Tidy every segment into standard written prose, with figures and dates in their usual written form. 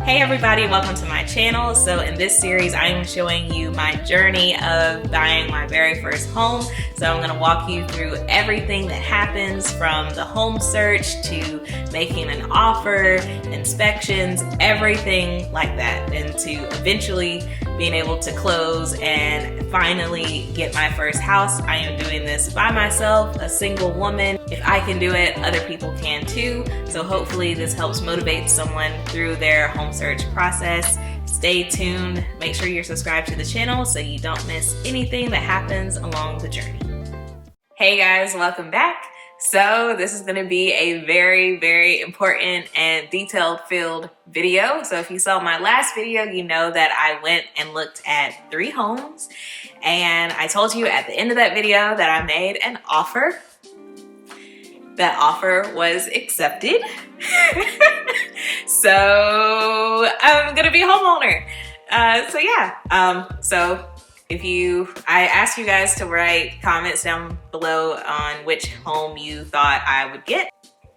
Hey everybody, welcome to my channel. So in this series, I am showing you my journey of buying my very first home. So I'm gonna walk you through everything that happens from the home search to making an offer, inspections, everything like that, and to eventually being able to close and finally get my first house. I am doing this by myself, a single woman. If I can do it, other people can too. So hopefully this helps motivate someone through their home search process. Stay tuned. Make sure you're subscribed to the channel so you don't miss anything that happens along the journey. Hey guys, welcome back. So this is going to be a very important and detailed filled video. So if you saw my last video, you know that I went and looked at 3 homes, and I told you at the end of that video that I made an offer. That offer was accepted. So I'm gonna be a homeowner. So I asked you guys to write comments down below on which home you thought I would get.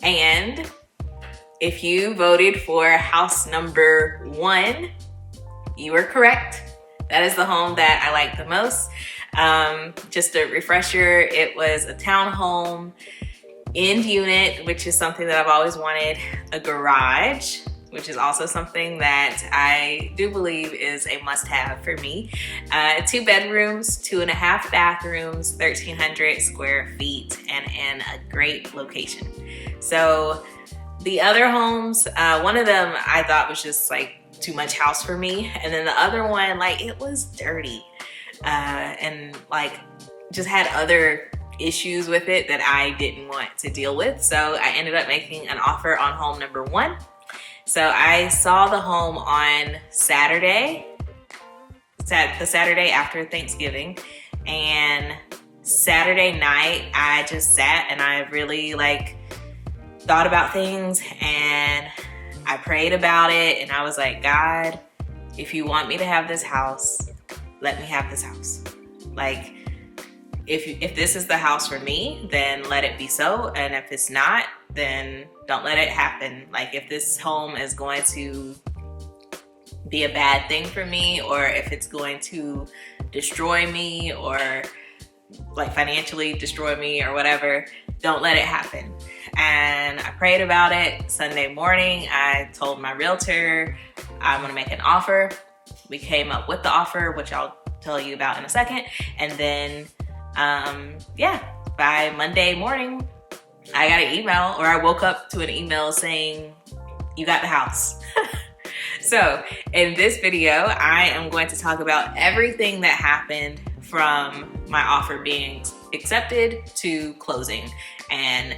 And if you voted for house number 1, you were correct. That is the home that I like the most. Just a refresher, it was a townhome, end unit, which is something that I've always wanted, a garage, which is also something that I do believe is a must-have for me. 2 bedrooms, 2.5 bathrooms, 1,300 square feet, and in a great location. So the other homes, one of them I thought was just like too much house for me, and then the other one, like, it was dirty and like just had other issues with it that I didn't want to deal with. So I ended up making an offer on home number 1. So I saw the home on Saturday, the Saturday after Thanksgiving, and Saturday night I just sat and I really thought about things, and I prayed about it, and I was like, God, if you want me to have this house, let me have this house. Like, if this is the house for me, then let it be so. And if it's not, then don't let it happen. Like, if this home is going to be a bad thing for me, or if it's going to destroy me, or like financially destroy me or whatever, don't let it happen. And I prayed about it. Sunday morning, I told my realtor I'm gonna make an offer. We came up with the offer, which I'll tell you about in a second. And then by Monday morning, I got an email, or I woke up to an email saying, you got the house. So in this video, I am going to talk about everything that happened from my offer being accepted to closing, and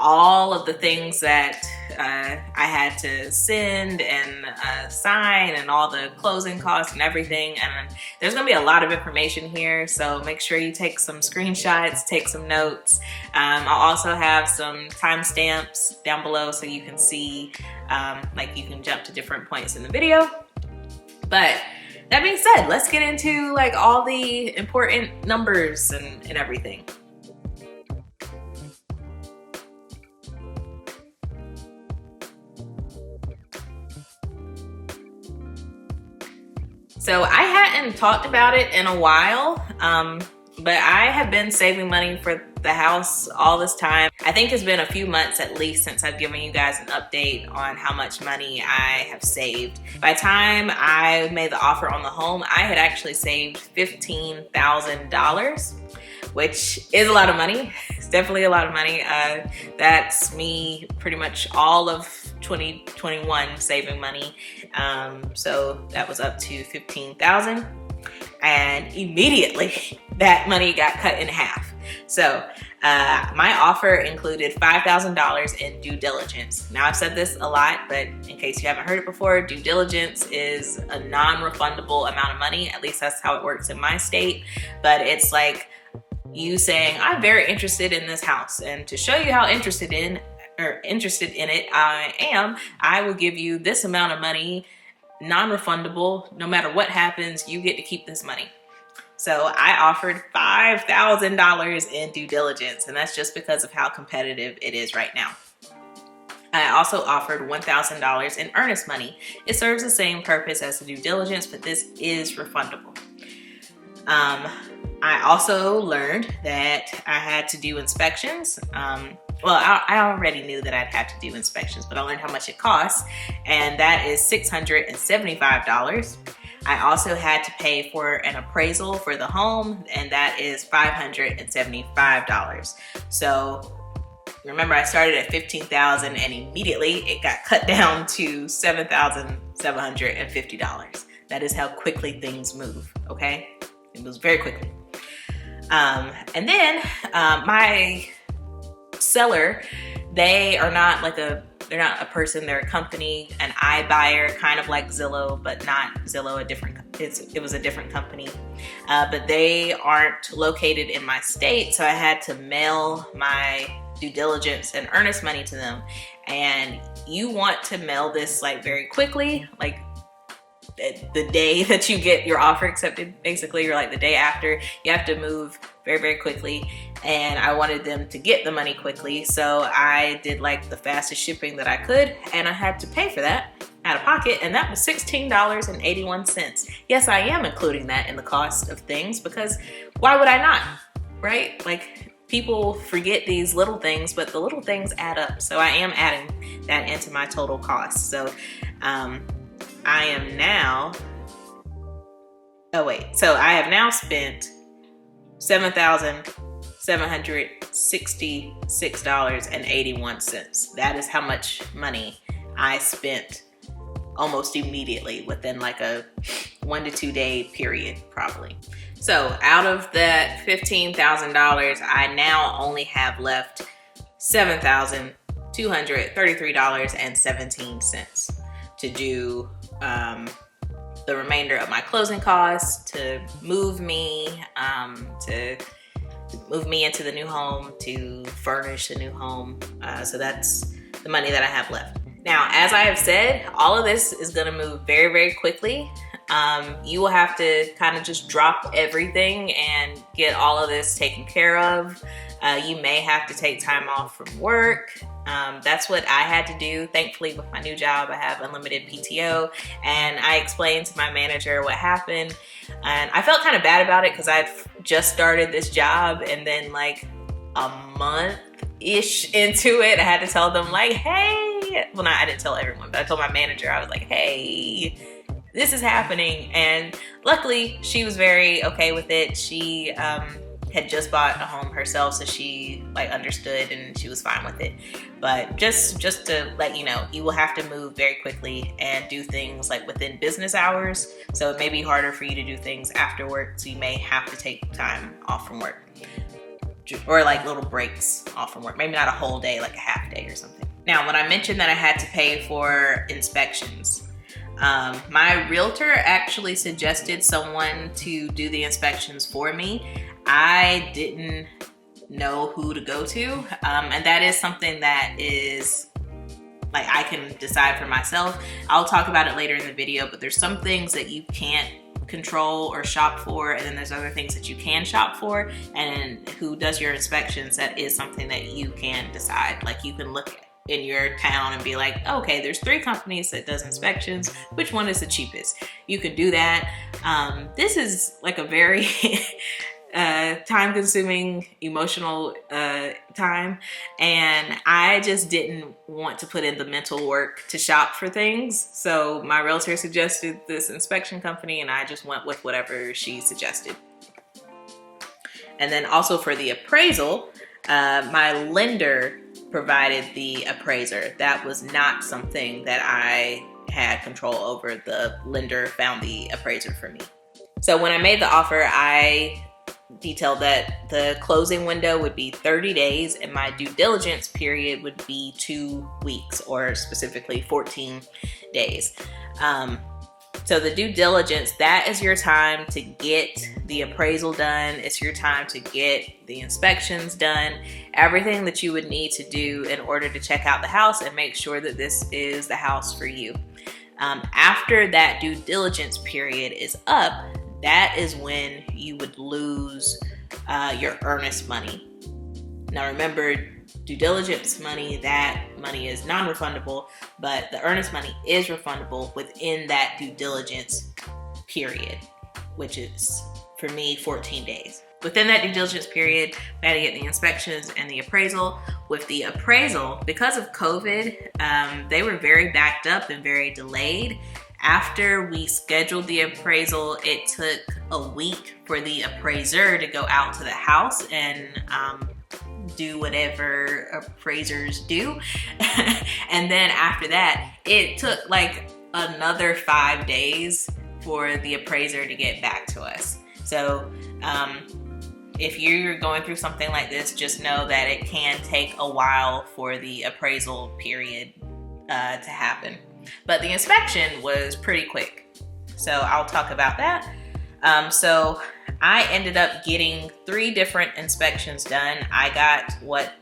all of the things that I had to send and sign, and all the closing costs and everything. And there's gonna be a lot of information here, so make sure you take some screenshots, take some notes. I'll also have some timestamps down below so you can see, you can jump to different points in the video. But that being said, let's get into all the important numbers and everything. So I hadn't talked about it in a while, but I have been saving money for the house all this time. I think it's been a few months at least since I've given you guys an update on how much money I have saved. By the time I made the offer on the home, I had actually saved $15,000, which is a lot of money. It's definitely a lot of money. That's me pretty much all of 2021 saving money. So that was up to $15,000, and immediately that money got cut in half. So my offer included $5,000 in due diligence. Now, I've said this a lot, but in case you haven't heard it before, due diligence is a non-refundable amount of money. At least that's how it works in my state. But it's like you saying, I'm very interested in this house, and to show you how interested in it I am, I will give you this amount of money, non-refundable. No matter what happens, you get to keep this money. So I offered $5,000 in due diligence, and that's just because of how competitive it is right now. I also offered $1,000 in earnest money. It serves the same purpose as the due diligence, but this is refundable. I also learned that I had to do inspections. Well, I already knew that I'd have to do inspections, but I learned how much it costs, and that is $675. I also had to pay for an appraisal for the home, and that is $575. So remember, I started at $15,000 and immediately it got cut down to $7,750. That is how quickly things move, okay? It moves very quickly. And then my seller, they're not a person, they're a company, an iBuyer, kind of like Zillow, but not Zillow, it was a different company. But they aren't located in my state, so I had to mail my due diligence and earnest money to them. And you want to mail this like very quickly, like the day that you get your offer accepted, basically, or like the day after. You have to move very, very quickly. And I wanted them to get the money quickly, so I did like the fastest shipping that I could, and I had to pay for that out of pocket, and that was $16.81. Yes, I am including that in the cost of things, because why would I not, right? Like, people forget these little things, but the little things add up. So I am adding that into my total cost. So I am now, so I have now spent $7,766.81. That is how much money I spent almost immediately within like a 1 to 2 day period, probably. So out of that $15,000, I now only have left $7,233.17 to do the remainder of my closing costs, to move me into the new home, to furnish the new home. So that's the money that I have left. Now, as I have said, all of this is gonna move very, very quickly. You will have to kind of just drop everything and get all of this taken care of. You may have to take time off from work. That's what I had to do. Thankfully, with my new job, I have unlimited PTO, and I explained to my manager what happened. And I felt kind of bad about it because I'd just started this job, and then like a month-ish into it, I had to tell them like, hey, well, I didn't tell everyone, but I told my manager, I was like, hey, this is happening. And luckily she was very okay with it. She had just bought a home herself, so she like understood and she was fine with it. But just to let you know, you will have to move very quickly and do things like within business hours. So it may be harder for you to do things after work, so you may have to take time off from work, or like little breaks off from work, maybe not a whole day, like a half day or something. Now, when I mentioned that I had to pay for inspections, my realtor actually suggested someone to do the inspections for me. I didn't know who to go to, and that is something that is like I can decide for myself. I'll talk about it later in the video, but there's some things that you can't control or shop for, and then there's other things that you can shop for. And who does your inspections, that is something that you can decide. Like, you can look in your town and be like, okay, there's 3 companies that does inspections, which one is the cheapest? You can do that. This is like a very time-consuming, emotional time, and I just didn't want to put in the mental work to shop for things. So my realtor suggested this inspection company, and I just went with whatever she suggested. And then also for the appraisal, my lender provided the appraiser. That was not something that I had control over. The lender found the appraiser for me. So when I made the offer, I detailed that the closing window would be 30 days and my due diligence period would be 2 weeks, or specifically 14 days. So the due diligence, that is your time to get the appraisal done. It's your time to get the inspections done, everything that you would need to do in order to check out the house and make sure that this is the house for you. After that due diligence period is up, that is when you would lose your earnest money. Now remember, due diligence money, that money is non-refundable, but the earnest money is refundable within that due diligence period, which is, for me, 14 days. Within that due diligence period, we had to get the inspections and the appraisal. With the appraisal, because of COVID, they were very backed up and very delayed. After we scheduled the appraisal, it took a week for the appraiser to go out to the house and do whatever appraisers do. And then after that, it took like another 5 days for the appraiser to get back to us. So if you're going through something like this, just know that it can take a while for the appraisal period to happen. But the inspection was pretty quick, so I'll talk about that. So I ended up getting 3 different inspections done. I got what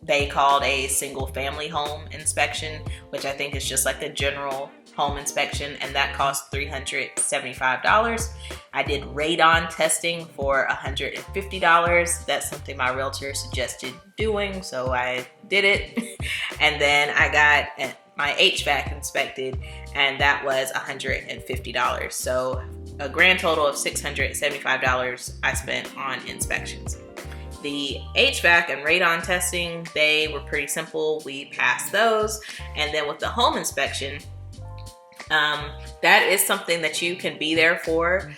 they called a single family home inspection, which I think is just like a general home inspection, and that cost $375. I did radon testing for $150. That's something my realtor suggested doing, so I did it. And then I got my HVAC inspected, and that was $150. So a grand total of $675 I spent on inspections. The HVAC and radon testing, they were pretty simple. We passed those. And then with the home inspection, that is something that you can be there for.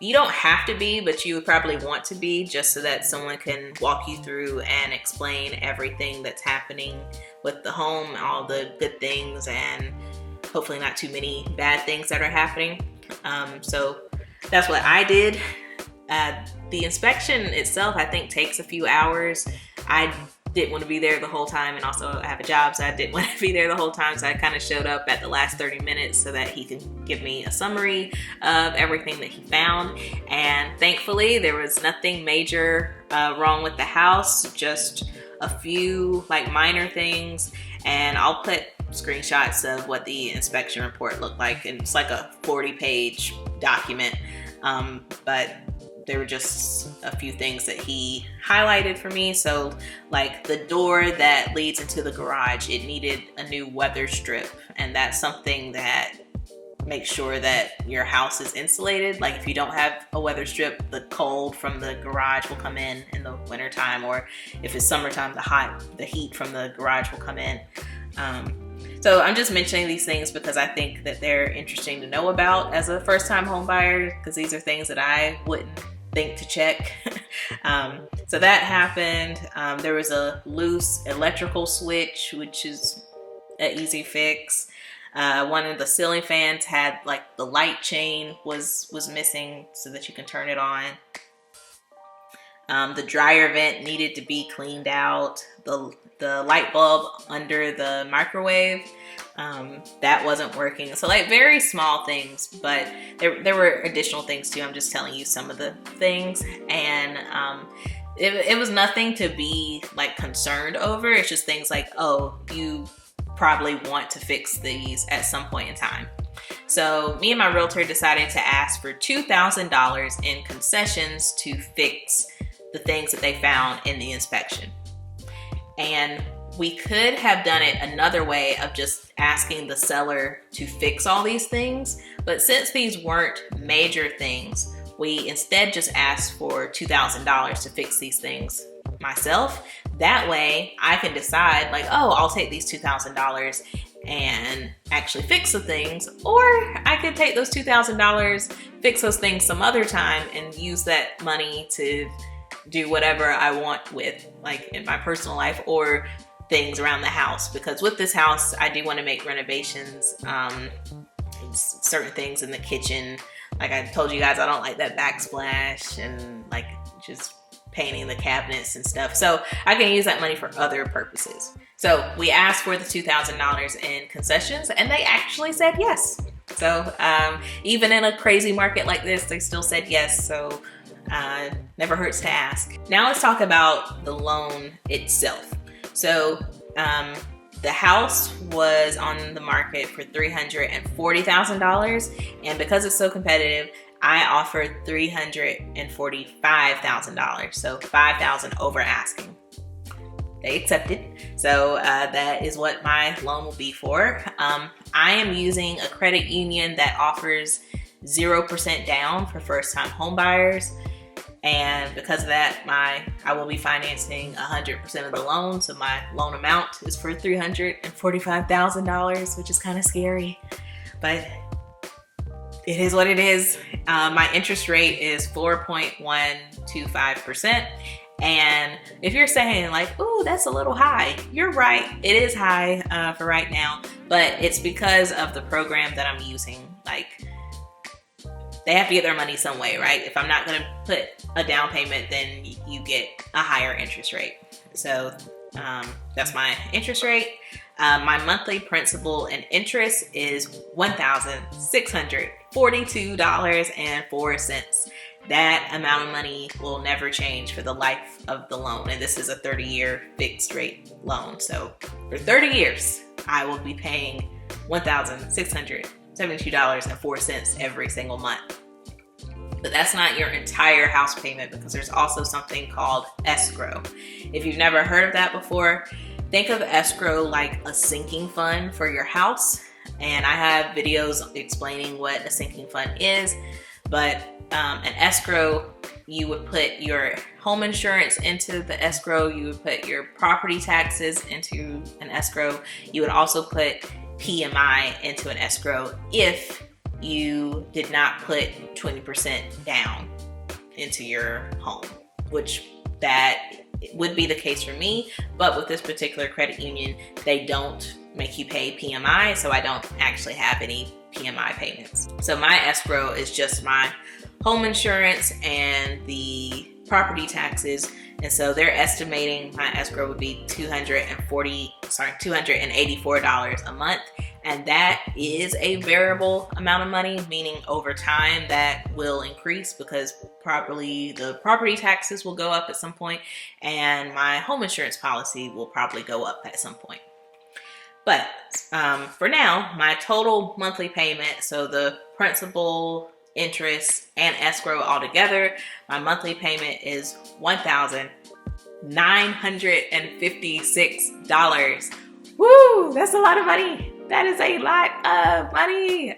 You don't have to be, but you would probably want to be, just so that someone can walk you through and explain everything that's happening with the home, all the good things, and hopefully not too many bad things that are happening. So that's what I did. The inspection itself, I think, takes a few hours. I didn't want to be there the whole time, and also I have a job, so I didn't want to be there the whole time, so I kind of showed up at the last 30 minutes so that he could give me a summary of everything that he found. And thankfully there was nothing major wrong with the house, just a few like minor things, and I'll put screenshots of what the inspection report looked like, and it's like a 40-page document, but there were just a few things that he highlighted for me. So like the door that leads into the garage, it needed a new weather strip, and that's something that makes sure that your house is insulated. Like if you don't have a weather strip, the cold from the garage will come in the wintertime, or if it's summertime, the heat from the garage will come in. So I'm just mentioning these things because I think that they're interesting to know about as a first-time home buyer, because these are things that I wouldn't think to check. So that happened. There was a loose electrical switch, which is an easy fix. One of the ceiling fans had like the light chain was missing so that you can turn it on. The dryer vent needed to be cleaned out. The light bulb under the microwave, that wasn't working. So like very small things, but there were additional things too. I'm just telling you some of the things, and it was nothing to be like concerned over. It's just things like, oh, you probably want to fix these at some point in time. So me and my realtor decided to ask for $2,000 in concessions to fix the things that they found in the inspection. And we could have done it another way of just asking the seller to fix all these things, but since these weren't major things, we instead just asked for $2,000 to fix these things myself. That way I can decide like, oh, I'll take these $2,000 and actually fix the things, or I could take those $2,000, fix those things some other time, and use that money to do whatever I want with, like in my personal life or things around the house. Because with this house, I do want to make renovations, certain things in the kitchen. Like I told you guys, I don't like that backsplash and like just painting the cabinets and stuff. So I can use that money for other purposes. So we asked for the $2,000 in concessions, and they actually said yes. So even in a crazy market like this, they still said yes. So never hurts to ask. Now let's talk about the loan itself. So the house was on the market for $340,000, and because it's so competitive, I offered $345,000, so $5,000 over asking. they accepted. So that is what my loan will be for. I am using a credit union that offers 0% down for first-time home buyers. And because of that, I will be financing 100% of the loan. So my loan amount is for $345,000, which is kind of scary, but it is what it is. My interest rate is 4.125%. And if you're saying like, ooh, that's a little high, you're right. It is high for right now, but it's because of the program that I'm using. Like, they have to get their money some way, right? If I'm not gonna put a down payment, then you get a higher interest rate. So that's my interest rate. My monthly principal and interest is $1,642.04. That amount of money will never change for the life of the loan. And this is a 30-year fixed rate loan. So for 30 years, I will be paying $1,672.04 every single month. But that's not your entire house payment, because there's also something called escrow. If you've never heard of that before, think of escrow like a sinking fund for your house. And I have videos explaining what a sinking fund is, but an escrow, you would put your home insurance into the escrow, you would put your property taxes into an escrow, you would also put PMI into an escrow if you did not put 20% down into your home, which that would be the case for me. But with this particular credit union, they don't make you pay PMI, so I don't actually have any PMI payments. So my escrow is just my home insurance and the property taxes. And so they're estimating my escrow would be $284 a month. And that is a variable amount of money, meaning over time that will increase, because probably the property taxes will go up at some point and my home insurance policy will probably go up at some point. But for now, my total monthly payment, so the principal, interest, and escrow all together, my monthly payment is $1,956. Woo, that's a lot of money. That is a lot of money.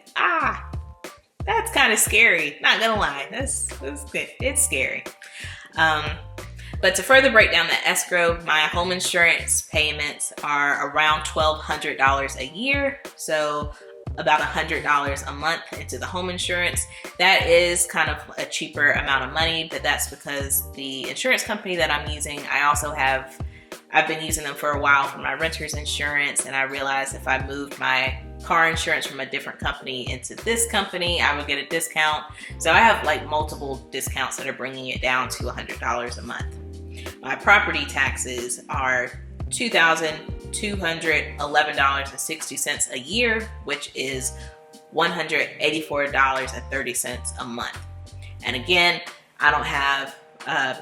That's kind of scary. Not gonna lie, that's good. It's scary. But to further break down the escrow, my home insurance payments are around $1,200 a year. So about $100 a month into the home insurance. That is kind of a cheaper amount of money, but that's because the insurance company that I'm using, I've been using them for a while for my renter's insurance, and I realized if I moved my car insurance from a different company into this company, I would get a discount. So I have like multiple discounts that are bringing it down to $100 a month. My property taxes are $2,211.60 a year, which is $184.30 a month. And again, I don't have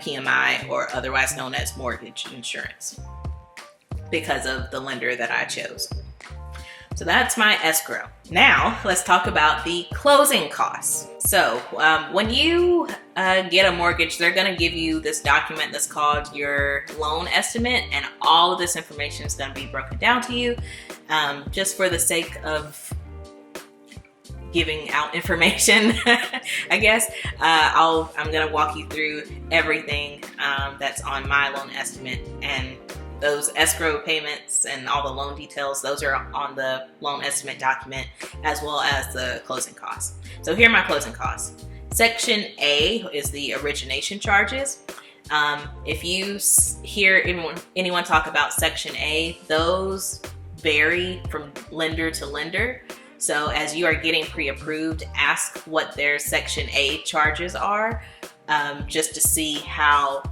PMI, or otherwise known as mortgage insurance, because of the lender that I chose. So that's my escrow. Now let's talk about the closing costs. So when you get a mortgage, they're gonna give you this document that's called your loan estimate, and all of this information is gonna be broken down to you. Just for the sake of giving out information, I guess, I'm gonna walk you through everything that's on my loan estimate, and those escrow payments and all the loan details, those are on the loan estimate document, as well as the closing costs. So here are my closing costs. Section A is the origination charges. If you hear anyone talk about Section A, those vary from lender to lender. So as you are getting pre-approved, ask what their Section A charges are, just to see how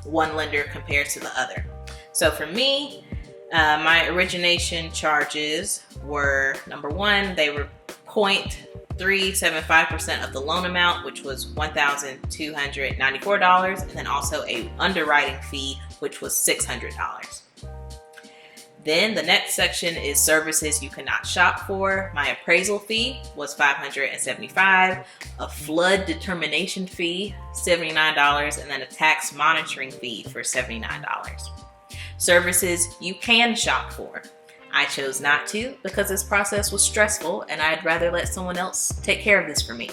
one lender compares to the other. So for me, my origination charges were, number one, they were 0.375% of the loan amount, which was $1,294, and then also a underwriting fee, which was $600. Then the next section is services you cannot shop for. My appraisal fee was $575, a flood determination fee, $79, and then a tax monitoring fee for $79. services you can shop for. I chose not to because this process was stressful and I'd rather let someone else take care of this for me.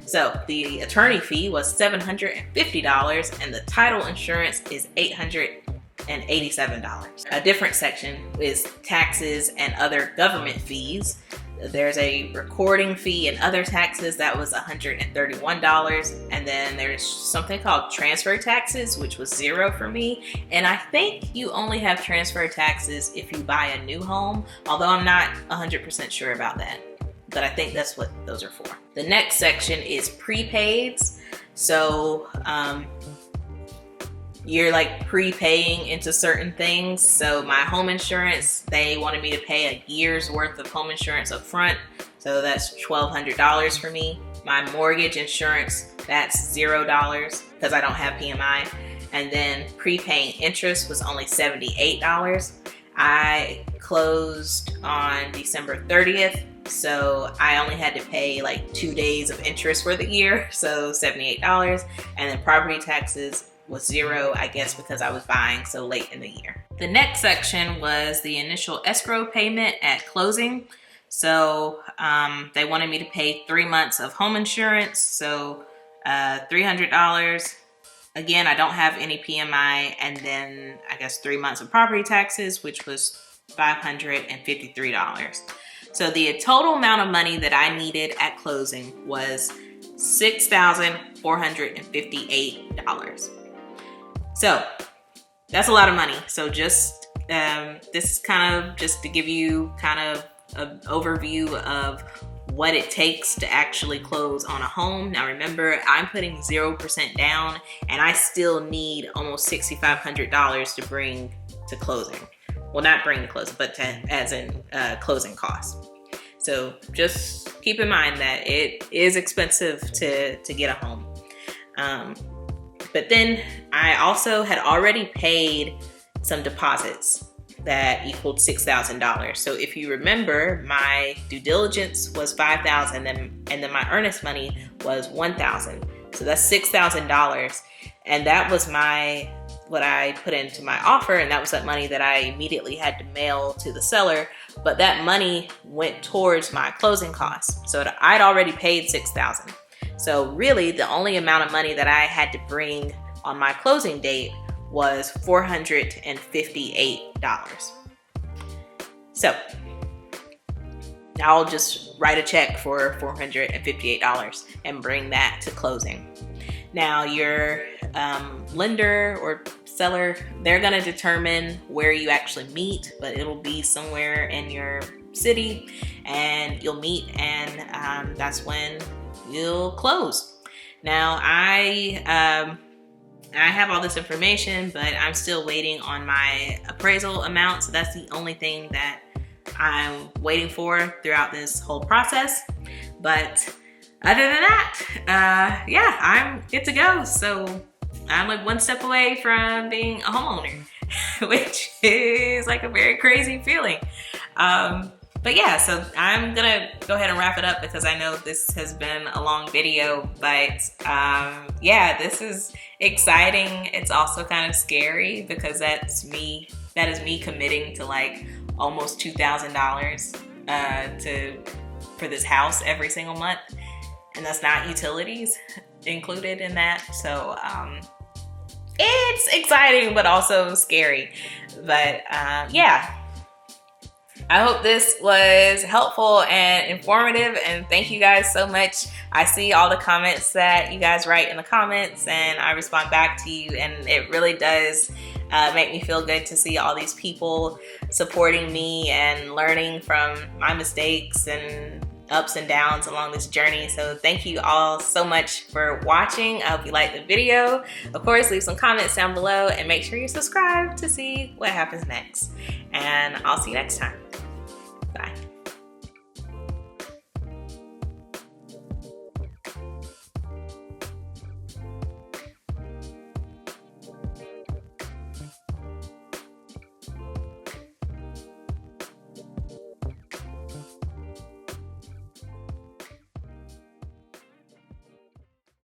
So the attorney fee was $750 and the title insurance is $887. A different section is taxes and other government fees. There's a recording fee and other taxes that was $131. And then there's something called transfer taxes, which was $0 for me. And I think you only have transfer taxes if you buy a new home, although I'm not 100% sure about that. But I think that's what those are for. The next section is prepaids. So you're like prepaying into certain things. So my home insurance, they wanted me to pay a year's worth of home insurance up front. So that's $1,200 for me. My mortgage insurance, that's $0 because I don't have PMI. And then prepaying interest was only $78. I closed on December 30th. So I only had to pay like 2 days of interest for the year, so $78. And then property taxes was $0, I guess because I was buying so late in the year. The next section was the initial escrow payment at closing. So they wanted me to pay 3 months of home insurance, so $300. Again, I don't have any PMI, and then I guess 3 months of property taxes, which was $553. So the total amount of money that I needed at closing was $6,458. So that's a lot of money. So just this is kind of just to give you kind of an overview of what it takes to actually close on a home. Now remember, I'm putting 0% down and I still need almost $6,500 to bring to closing. Well, not bring to closing, but as in closing costs. So just keep in mind that it is expensive to get a home. But then I also had already paid some deposits that equaled $6,000. So if you remember, my due diligence was $5,000 and then my earnest money was $1,000. So that's $6,000. And that was what I put into my offer, and that was that money that I immediately had to mail to the seller. But that money went towards my closing costs. So I'd already paid $6,000. So really the only amount of money that I had to bring on my closing date was $458. So I'll just write a check for $458 and bring that to closing. Now your lender or seller, they're gonna determine where you actually meet, but it'll be somewhere in your city and you'll meet, and that's when you'll close. Now I have all this information, but I'm still waiting on my appraisal amount. So that's the only thing that I'm waiting for throughout this whole process. But other than that, yeah, I'm good to go. So I'm like one step away from being a homeowner, which is like a very crazy feeling. But yeah, so I'm gonna go ahead and wrap it up because I know this has been a long video, but yeah, this is exciting. It's also kind of scary because that is me committing to like almost $2,000 for this house every single month, and that's not utilities included in that. So it's exciting but also scary. But yeah, I hope this was helpful and informative, and thank you guys so much. I see all the comments that you guys write in the comments and I respond back to you, and it really does make me feel good to see all these people supporting me and learning from my mistakes and ups and downs along this journey. So thank you all so much for watching. I hope you liked the video. Of course, leave some comments down below and make sure you subscribe to see what happens next. And I'll see you next time. Bye.